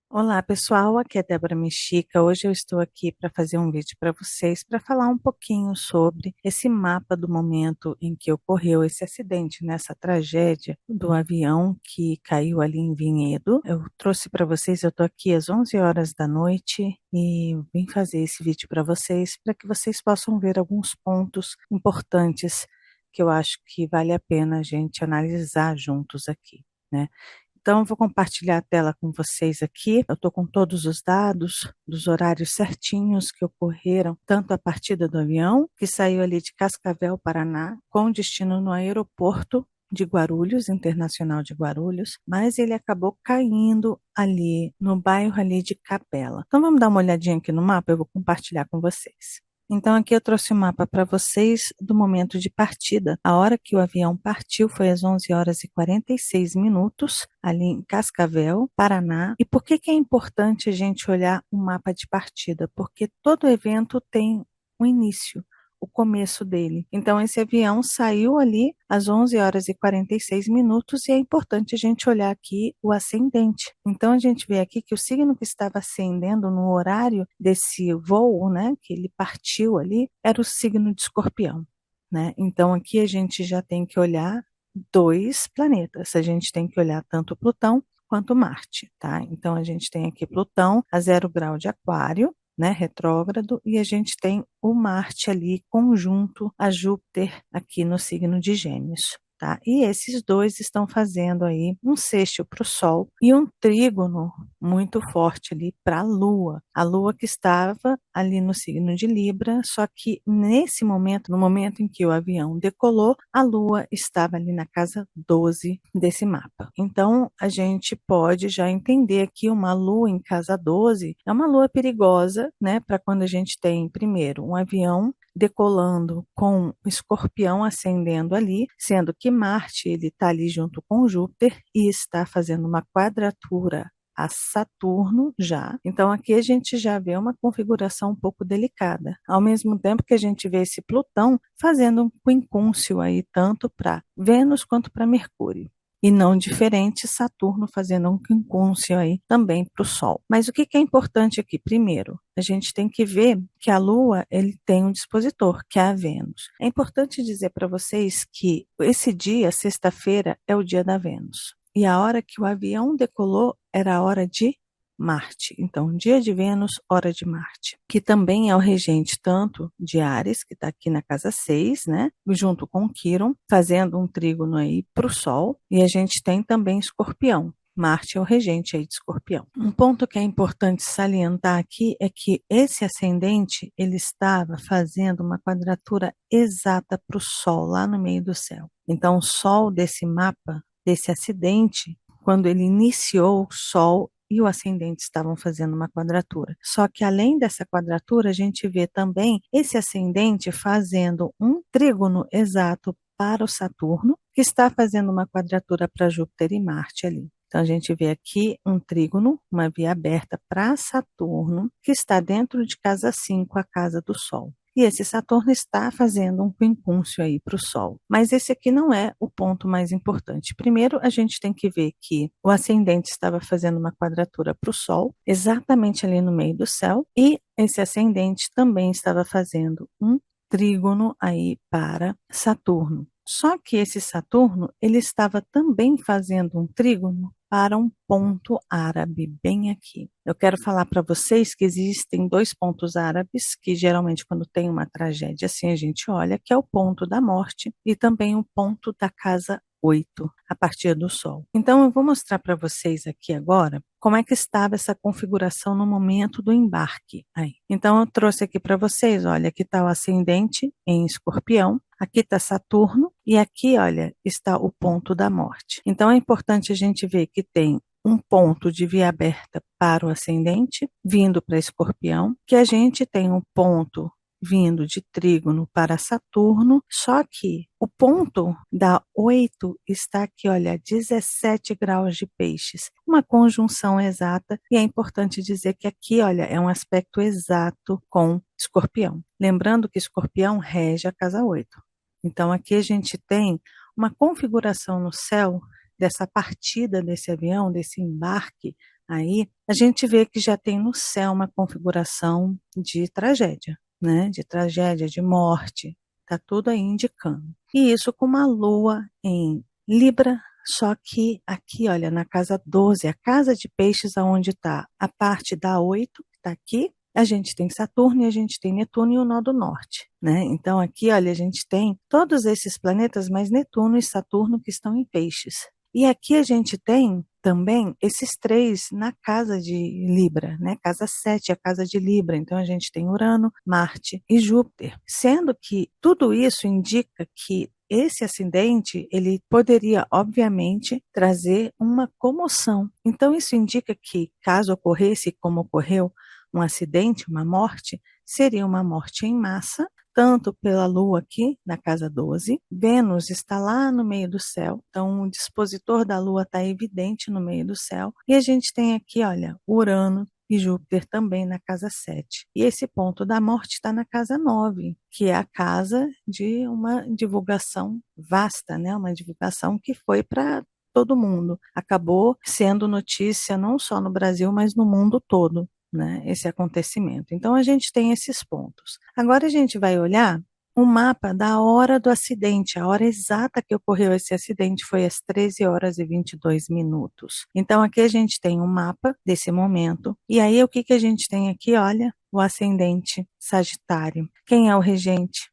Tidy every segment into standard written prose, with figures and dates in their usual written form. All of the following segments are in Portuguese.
Olá pessoal, aqui é Débora Mexica. Hoje eu estou aqui para fazer um vídeo para vocês para falar um pouquinho sobre esse mapa do momento em que ocorreu esse acidente, nessa tragédia do avião que caiu ali em Vinhedo. Eu trouxe para vocês, eu estou aqui às 11 horas da noite e vim fazer esse vídeo para que vocês possam ver alguns pontos importantes que eu acho que vale a pena a gente analisar juntos aqui, né? Então, eu vou compartilhar a tela com vocês aqui. Eu estou com todos os dados dos horários certinhos que ocorreram, tanto a partida do avião, que saiu ali de Cascavel, Paraná, com destino no aeroporto de Guarulhos, Internacional de Guarulhos, mas ele acabou caindo ali no bairro ali de Capela. Então, vamos dar uma olhadinha aqui no mapa, eu vou compartilhar com vocês. Então, aqui eu trouxe o mapa para vocês do momento de partida. A hora que o avião partiu foi às 11 horas e 46 minutos, ali em Cascavel, Paraná. E por que que é importante a gente olhar o mapa de partida? Porque todo evento tem um início, o começo dele. Então, esse avião saiu ali às 11 horas e 46 minutos e é importante a gente olhar aqui o ascendente. Então, a gente vê aqui que o signo que estava ascendendo no horário desse voo, né, que ele partiu ali, era o signo de Escorpião, né? Então, aqui a gente já tem que olhar dois planetas. A gente tem que olhar tanto Plutão quanto Marte, tá? Então, a gente tem aqui Plutão a 0 grau de Aquário, né, retrógrado, e a gente tem o Marte ali conjunto a Júpiter aqui no signo de Gêmeos. Tá? E esses dois estão fazendo aí um sextil para o Sol e um trígono muito forte ali para a Lua que estava ali no signo de Libra, só que nesse momento, no momento em que o avião decolou, a Lua estava ali na casa 12 desse mapa. Então, a gente pode já entender que uma Lua em casa 12 é uma Lua perigosa, né, para quando a gente tem, primeiro, um avião decolando com o Escorpião ascendendo ali, sendo que Marte ele está ali junto com Júpiter e está fazendo uma quadratura a Saturno já. Então aqui a gente já vê uma configuração um pouco delicada. Ao mesmo tempo que a gente vê esse Plutão fazendo um quincúncio aí tanto para Vênus quanto para Mercúrio. E não diferente, Saturno fazendo um quincúncio aí também para o Sol. Mas o que é importante aqui? Primeiro, a gente tem que ver que a Lua ele tem um dispositor, que é a Vênus. É importante dizer para vocês que esse dia, sexta-feira, é o dia da Vênus. E a hora que o avião decolou era a hora de Marte. Então, dia de Vênus, hora de Marte, que também é o regente tanto de Áries, que está aqui na casa 6, né, junto com Quiron, fazendo um trígono aí para o Sol, e a gente tem também Escorpião. Marte é o regente aí de Escorpião. Um ponto que é importante salientar aqui é que esse ascendente, ele estava fazendo uma quadratura exata para o Sol, lá no meio do céu. Então, o Sol desse mapa, desse acidente, quando ele iniciou, o Sol e o ascendente estavam fazendo uma quadratura. Só que além dessa quadratura, a gente vê também esse ascendente fazendo um trígono exato para o Saturno, que está fazendo uma quadratura para Júpiter e Marte ali. Então, a gente vê aqui um trígono, uma via aberta para Saturno, que está dentro de casa 5, a casa do Sol. E esse Saturno está fazendo um quincúncio aí para o Sol. Mas esse aqui não é o ponto mais importante. Primeiro, a gente tem que ver que o ascendente estava fazendo uma quadratura para o Sol, exatamente ali no meio do céu, e esse ascendente também estava fazendo um trígono aí para Saturno. Só que esse Saturno, ele estava também fazendo um trígono para um ponto árabe, bem aqui. Eu quero falar para vocês que existem dois pontos árabes, que geralmente quando tem uma tragédia assim a gente olha, que é o ponto da morte e também o ponto da casa 8, a partir do Sol. Então eu vou mostrar para vocês aqui agora como é que estava essa configuração no momento do embarque aí. Então eu trouxe aqui para vocês, olha, aqui está o ascendente em Escorpião, aqui está Saturno e aqui, olha, está o ponto da morte. Então é importante a gente ver que tem um ponto de via aberta para o ascendente, vindo para Escorpião, que a gente tem um ponto vindo de trígono para Saturno, só que o ponto da 8 está aqui, olha, 17 graus de peixes, uma conjunção exata, e é importante dizer que aqui, olha, é um aspecto exato com Escorpião. Lembrando que Escorpião rege a casa 8. Então aqui a gente tem uma configuração no céu dessa partida desse avião, desse embarque aí a gente vê que já tem no céu uma configuração de tragédia, né? De tragédia, de morte. Está tudo aí indicando. E isso com uma lua em Libra, só que aqui, olha, na casa 12, a casa de peixes, aonde está a parte da 8, que está aqui, a gente tem Saturno e a gente tem Netuno e o nó do norte, né? Então aqui, olha, a gente tem todos esses planetas, mas Netuno e Saturno que estão em peixes. E aqui a gente tem também esses três na casa de Libra, né? Casa 7, a casa de Libra. Então a gente tem Urano, Marte e Júpiter. Sendo que tudo isso indica que esse acidente, ele poderia, obviamente, trazer uma comoção. Então isso indica que, caso ocorresse como ocorreu, um acidente, uma morte, seria uma morte em massa, tanto pela Lua aqui, na casa 12, Vênus está lá no meio do céu, então o dispositor da Lua está evidente no meio do céu, e a gente tem aqui, olha, Urano e Júpiter também na casa 7. E esse ponto da morte está na casa 9, que é a casa de uma divulgação vasta, né? Uma divulgação que foi para todo mundo. Acabou sendo notícia não só no Brasil, mas no mundo todo, né, esse acontecimento. Então a gente tem esses pontos. Agora a gente vai olhar o mapa da hora do acidente. A hora exata que ocorreu esse acidente foi às 13 horas e 22 minutos. Então aqui a gente tem um mapa desse momento. E aí o que que a gente tem aqui? Olha, o ascendente Sagitário. Quem é o regente?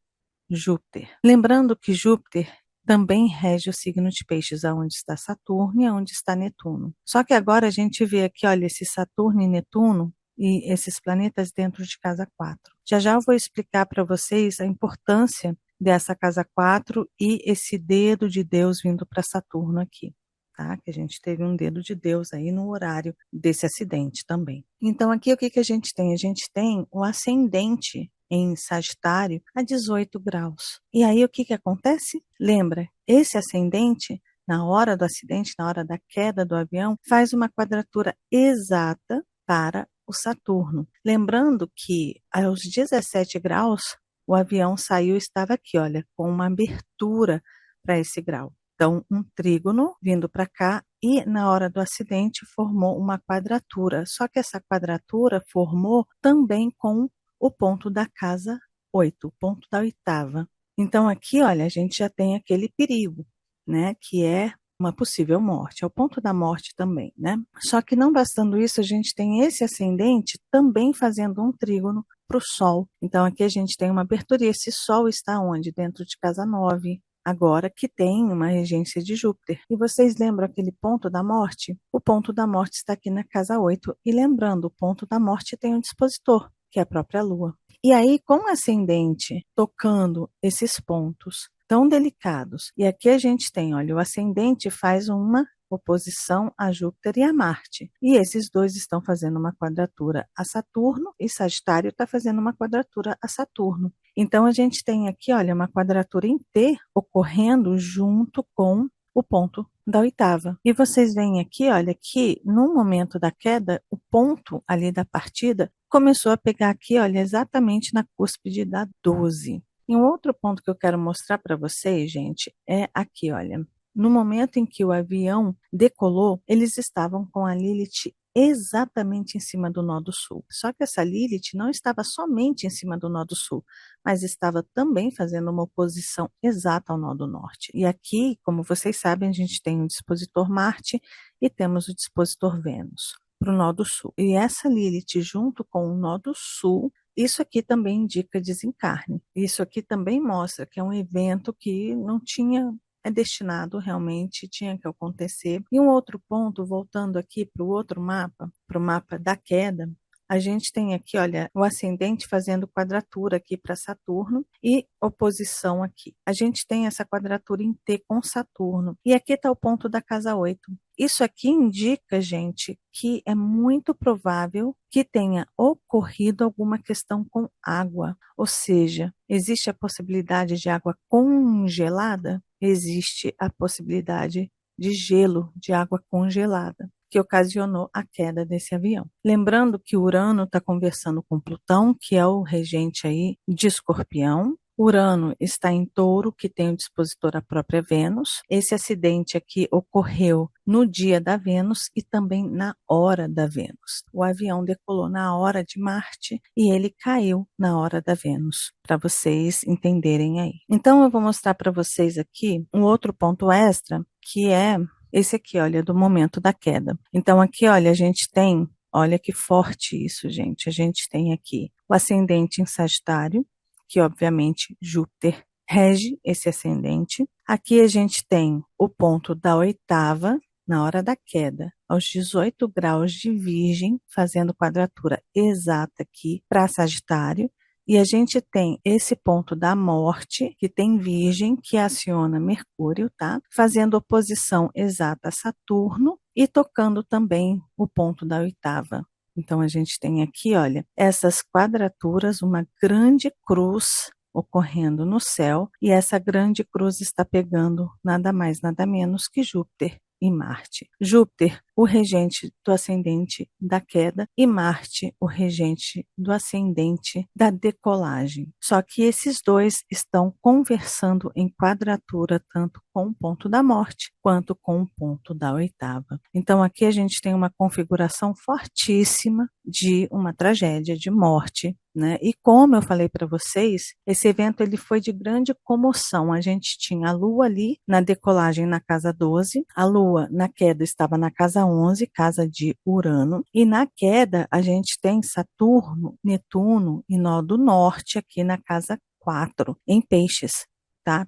Júpiter. Lembrando que Júpiter também rege o signo de Peixes, aonde está Saturno e aonde está Netuno. Só que agora a gente vê aqui, olha, esse Saturno e Netuno e esses planetas dentro de casa 4. Já já eu vou explicar para vocês a importância dessa casa 4 e esse dedo de Deus vindo para Saturno aqui. Tá? Que a gente teve um dedo de Deus aí no horário desse acidente também. Então aqui o que que a gente tem? A gente tem o ascendente em Sagitário a 18 graus. E aí o que que acontece? Lembra, esse ascendente, na hora do acidente, na hora da queda do avião, faz uma quadratura exata para o Saturno. Lembrando que aos 17 graus, o avião saiu e estava aqui, olha, com uma abertura para esse grau. Então, um trígono vindo para cá e na hora do acidente formou uma quadratura. Só que essa quadratura formou também com o ponto da casa 8, o ponto da oitava. Então aqui, olha, a gente já tem aquele perigo, né, que é uma possível morte, é o ponto da morte também, né? Só que não bastando isso, a gente tem esse ascendente também fazendo um trígono para o Sol. Então aqui a gente tem uma abertura e esse Sol está onde? Dentro de casa 9, agora que tem uma regência de Júpiter. E vocês lembram aquele ponto da morte? O ponto da morte está aqui na casa 8. E lembrando, o ponto da morte tem um dispositor, que é a própria Lua. E aí, com o ascendente tocando esses pontos tão delicados, e aqui a gente tem, olha, o ascendente faz uma oposição a Júpiter e a Marte. E esses dois estão fazendo uma quadratura a Saturno e Sagitário está fazendo uma quadratura a Saturno. Então a gente tem aqui, olha, uma quadratura em T ocorrendo junto com o ponto da oitava. E vocês veem aqui, olha, que no momento da queda, o ponto ali da partida começou a pegar aqui, olha, exatamente na cúspide da 12. E um outro ponto que eu quero mostrar para vocês, gente, é aqui, olha. No momento em que o avião decolou, eles estavam com a Lilith exatamente em cima do nó do sul. Só que essa Lilith não estava somente em cima do nó do sul, mas estava também fazendo uma oposição exata ao nó do norte. E aqui, como vocês sabem, a gente tem o dispositor Marte e temos o dispositor Vênus para o nó do sul. E essa Lilith junto com o nó do sul, isso aqui também indica desencarne. Isso aqui também mostra que é um evento que não tinha destinado realmente, tinha que acontecer. E um outro ponto, voltando aqui para o outro mapa, para o mapa da queda, a gente tem aqui, olha, o ascendente fazendo quadratura aqui para Saturno e oposição aqui. A gente tem essa quadratura em T com Saturno. E aqui está o ponto da casa 8. Isso aqui indica, gente, que é muito provável que tenha ocorrido alguma questão com água. Ou seja, existe a possibilidade de água congelada? Existe a possibilidade de gelo, de água congelada, que ocasionou a queda desse avião. Lembrando que Urano está conversando com Plutão, que é o regente aí de Escorpião, Urano está em Touro, que tem o dispositor a própria Vênus. Esse acidente aqui ocorreu no dia da Vênus e também na hora da Vênus. O avião decolou na hora de Marte e ele caiu na hora da Vênus, para vocês entenderem aí. Então eu vou mostrar para vocês aqui um outro ponto extra, que é esse aqui, olha, do momento da queda. Então aqui, olha, a gente tem, olha que forte isso, gente. A gente tem aqui o ascendente em Sagitário, que obviamente Júpiter rege esse ascendente. Aqui a gente tem o ponto da oitava, na hora da queda, aos 18 graus de Virgem, fazendo quadratura exata aqui para Sagitário. E a gente tem esse ponto da morte, que tem Virgem, que aciona Mercúrio, tá? Fazendo oposição exata a Saturno e tocando também o ponto da oitava. Então, a gente tem aqui, olha, essas quadraturas, uma grande cruz ocorrendo no céu, e essa grande cruz está pegando nada mais, nada menos que Júpiter e Marte. Júpiter, o regente do ascendente da queda, e Marte, o regente do ascendente da decolagem. Só que esses dois estão conversando em quadratura tanto com o ponto da morte quanto com o ponto da oitava. Então aqui a gente tem uma configuração fortíssima de uma tragédia de morte, né? E como eu falei para vocês, esse evento ele foi de grande comoção. A gente tinha a Lua ali na decolagem na casa 12, a Lua na queda estava na casa 11, casa de Urano, e na queda a gente tem Saturno, Netuno e Nó do Norte aqui na casa 4, em Peixes, tá?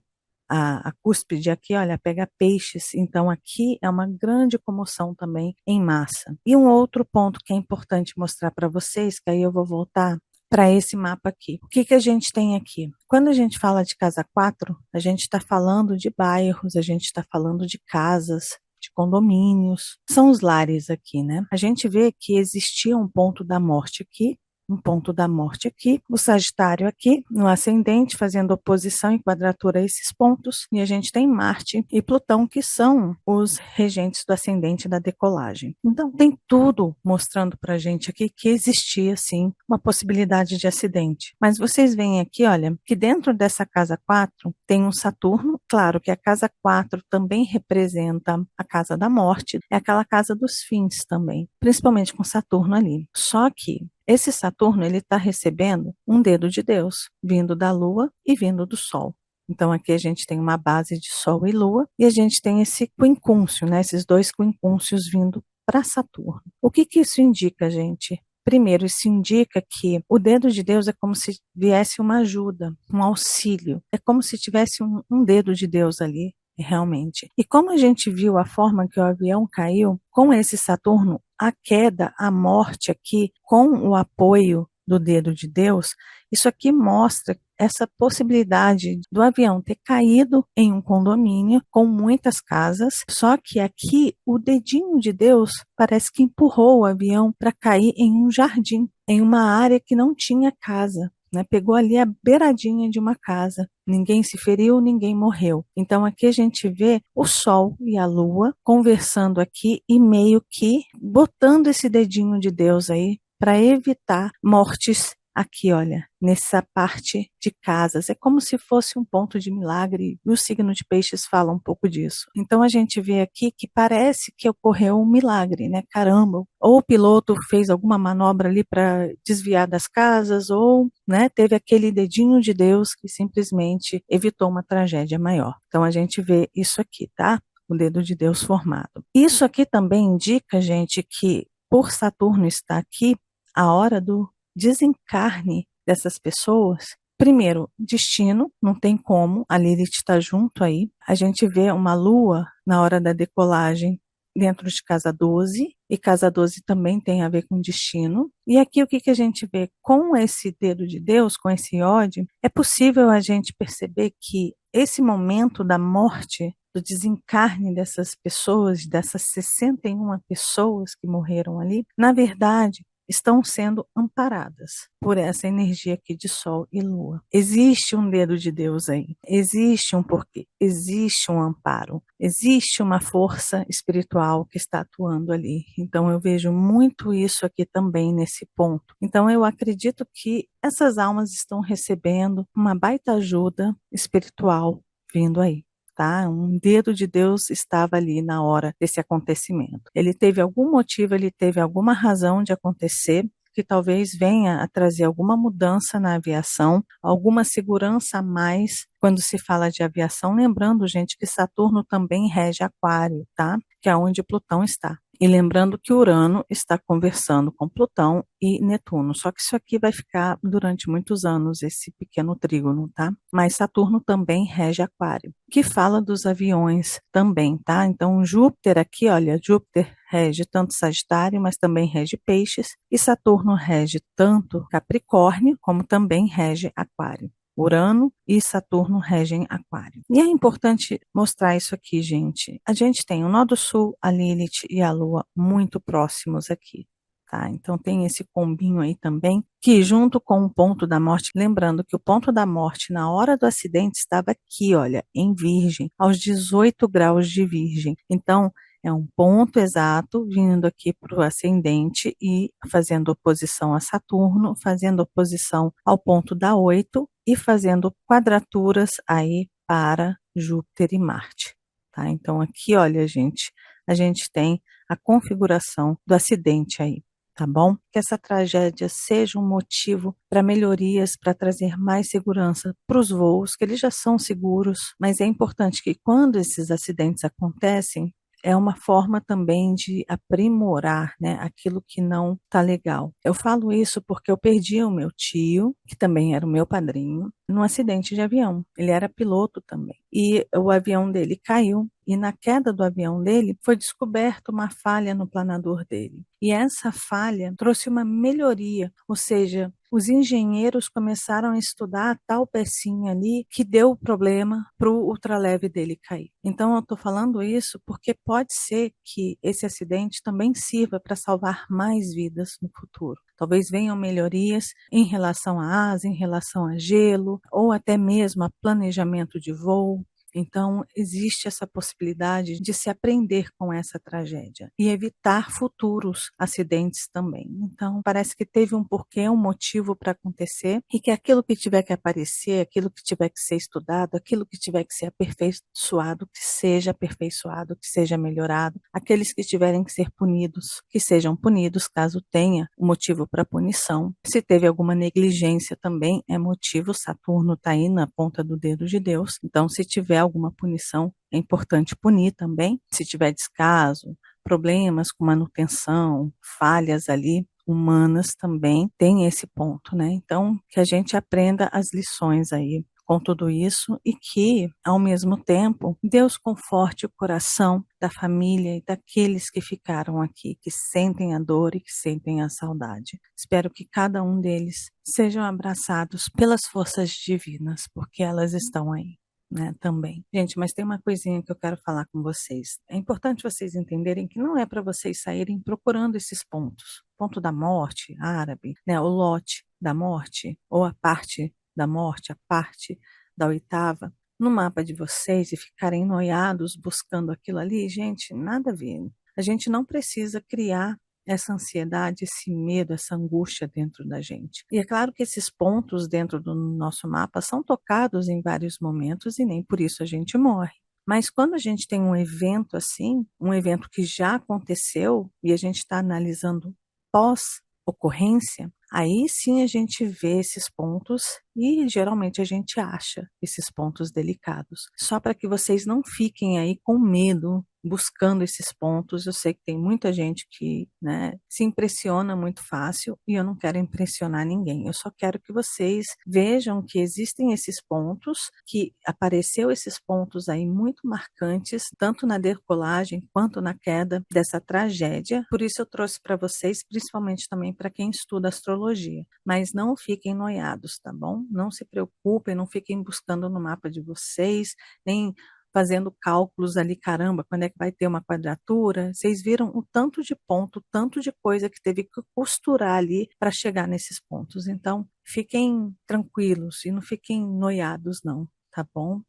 A cúspide aqui, olha, pega Peixes, então aqui é uma grande comoção também em massa. E um outro ponto que é importante mostrar para vocês, que aí eu vou voltar para esse mapa aqui. O que, que a gente tem aqui? Quando a gente fala de casa 4, a gente está falando de bairros, a gente está falando de casas, de condomínios. São os lares aqui, né? A gente vê que existia um ponto da morte aqui, um ponto da morte aqui, o Sagitário aqui, no ascendente, fazendo oposição e quadratura a esses pontos, e a gente tem Marte e Plutão, que são os regentes do ascendente da decolagem. Então, tem tudo mostrando para a gente aqui que existia, sim, uma possibilidade de acidente. Mas vocês veem aqui, olha, que dentro dessa casa 4 tem um Saturno, claro que a casa 4 também representa a casa da morte, é aquela casa dos fins também, principalmente com Saturno ali. Só que esse Saturno ele está recebendo um dedo de Deus, vindo da Lua e vindo do Sol. Então aqui a gente tem uma base de Sol e Lua e a gente tem esse quincúncio, né? Esses dois quincúncios vindo para Saturno. O que que isso indica, gente? Primeiro, isso indica que o dedo de Deus é como se viesse uma ajuda, um auxílio. É como se tivesse um dedo de Deus ali, realmente. E como a gente viu a forma que o avião caiu, com esse Saturno, a queda, a morte aqui, com o apoio do dedo de Deus, isso aqui mostra essa possibilidade do avião ter caído em um condomínio com muitas casas, só que aqui o dedinho de Deus parece que empurrou o avião para cair em um jardim, em uma área que não tinha casa. Né, pegou ali a beiradinha de uma casa. Ninguém se feriu, ninguém morreu. Então aqui a gente vê o Sol e a Lua conversando aqui e meio que botando esse dedinho de Deus aí para evitar mortes aqui, olha, nessa parte de casas. É como se fosse um ponto de milagre, e o signo de Peixes fala um pouco disso. Então a gente vê aqui que parece que ocorreu um milagre, né? Caramba, ou o piloto fez alguma manobra ali para desviar das casas, ou, né, teve aquele dedinho de Deus que simplesmente evitou uma tragédia maior. Então a gente vê isso aqui, tá? O dedo de Deus formado. Isso aqui também indica, gente, que por Saturno estar aqui, a hora do desencarne dessas pessoas, primeiro, destino, não tem como, a Lilith está junto aí. A gente vê uma lua na hora da decolagem dentro de casa 12, e casa 12 também tem a ver com destino. E aqui o que, que a gente vê? Com esse dedo de Deus, com esse ódio, é possível a gente perceber que esse momento da morte, do desencarne dessas pessoas, dessas 61 pessoas que morreram ali, na verdade, estão sendo amparadas por essa energia aqui de Sol e Lua. Existe um dedo de Deus aí, existe um porquê, existe um amparo, existe uma força espiritual que está atuando ali. Então eu vejo muito isso aqui também nesse ponto. Então eu acredito que essas almas estão recebendo uma baita ajuda espiritual vindo aí. Tá? Um dedo de Deus estava ali na hora desse acontecimento. Ele teve algum motivo, ele teve alguma razão de acontecer, que talvez venha a trazer alguma mudança na aviação, alguma segurança a mais quando se fala de aviação, lembrando, gente, que Saturno também rege Aquário, tá? Que é onde Plutão está. E lembrando que Urano está conversando com Plutão e Netuno. Só que isso aqui vai ficar durante muitos anos, esse pequeno trígono, tá? Mas Saturno também rege Aquário, que fala dos aviões também, tá? Então Júpiter aqui, olha, Júpiter rege tanto Sagitário, mas também rege Peixes, e Saturno rege tanto Capricórnio, como também rege Aquário. Urano e Saturno regem Aquário. E é importante mostrar isso aqui, gente. A gente tem o Nó do Sul, a Lilith e a Lua muito próximos aqui. Tá? Então tem esse combinho aí também, que junto com o ponto da morte, lembrando que o ponto da morte na hora do acidente estava aqui, olha, em Virgem, aos 18 graus de Virgem. Então, é um ponto exato vindo aqui para o ascendente e fazendo oposição a Saturno, fazendo oposição ao ponto da 8 e fazendo quadraturas aí para Júpiter e Marte. Tá? Então, aqui, olha, gente, a gente tem a configuração do acidente aí. Tá bom? Que essa tragédia seja um motivo para melhorias, para trazer mais segurança para os voos, que eles já são seguros, mas é importante que quando esses acidentes acontecem, é uma forma também de aprimorar, né, aquilo que não está legal. Eu falo isso porque eu perdi o meu tio, que também era o meu padrinho, num acidente de avião. Ele era piloto também. E o avião dele caiu. E na queda do avião dele, foi descoberta uma falha no planador dele. E essa falha trouxe uma melhoria, ou seja, os engenheiros começaram a estudar a tal pecinha ali que deu problema para o ultraleve dele cair. Então eu estou falando isso porque pode ser que esse acidente também sirva para salvar mais vidas no futuro. Talvez venham melhorias em relação a asa, em relação a gelo, ou até mesmo a planejamento de voo. Então, existe essa possibilidade de se aprender com essa tragédia e evitar futuros acidentes também. Então, parece que teve um porquê, um motivo para acontecer e que aquilo que tiver que aparecer, aquilo que tiver que ser estudado, aquilo que tiver que ser aperfeiçoado, que seja aperfeiçoado, que seja melhorado. Aqueles que tiverem que ser punidos, que sejam punidos caso tenha um motivo para punição. Se teve alguma negligência também é motivo, Saturno está aí na ponta do dedo de Deus. Então, se tiver alguma punição, é importante punir também. Se tiver descaso, problemas com manutenção, falhas ali humanas também, tem esse ponto, né? Então, que a gente aprenda as lições aí com tudo isso e que, ao mesmo tempo, Deus conforte o coração da família e daqueles que ficaram aqui, que sentem a dor e que sentem a saudade. Espero que cada um deles sejam abraçados pelas forças divinas, porque elas estão aí. Né, também. Gente, mas tem uma coisinha que eu quero falar com vocês. É importante vocês entenderem que não é para vocês saírem procurando esses pontos. Ponto da morte, árabe, né, o lote da morte, ou a parte da morte, a parte da oitava, no mapa de vocês e ficarem noiados buscando aquilo ali, gente, nada a ver. A gente não precisa criar essa ansiedade, esse medo, essa angústia dentro da gente. E é claro que esses pontos dentro do nosso mapa são tocados em vários momentos e nem por isso a gente morre. Mas quando a gente tem um evento assim, um evento que já aconteceu e a gente está analisando pós-ocorrência, aí sim a gente vê esses pontos e geralmente a gente acha esses pontos delicados. Só para que vocês não fiquem aí com medo buscando esses pontos. Eu sei que tem muita gente que, né, se impressiona muito fácil e eu não quero impressionar ninguém. Eu só quero que vocês vejam que existem esses pontos, que apareceu esses pontos aí muito marcantes, tanto na decolagem quanto na queda dessa tragédia. Por isso eu trouxe para vocês, principalmente também para quem estuda astrologia. Mas não fiquem noiados, tá bom? Não se preocupem, não fiquem buscando no mapa de vocês, nem fazendo cálculos ali, caramba, quando é que vai ter uma quadratura? Vocês viram o tanto de ponto, o tanto de coisa que teve que costurar ali para chegar nesses pontos. Então, fiquem tranquilos e não fiquem noiados, não, tá bom?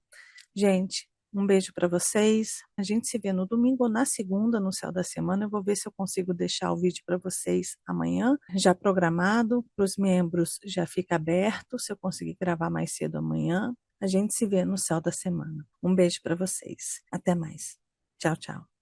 Gente, um beijo para vocês. A gente se vê no domingo ou na segunda, no Céu da Semana. Eu vou ver se eu consigo deixar o vídeo para vocês amanhã, já programado. Para os membros já fica aberto, se eu conseguir gravar mais cedo amanhã. A gente se vê no Céu da Semana. Um beijo para vocês. Até mais. Tchau, tchau.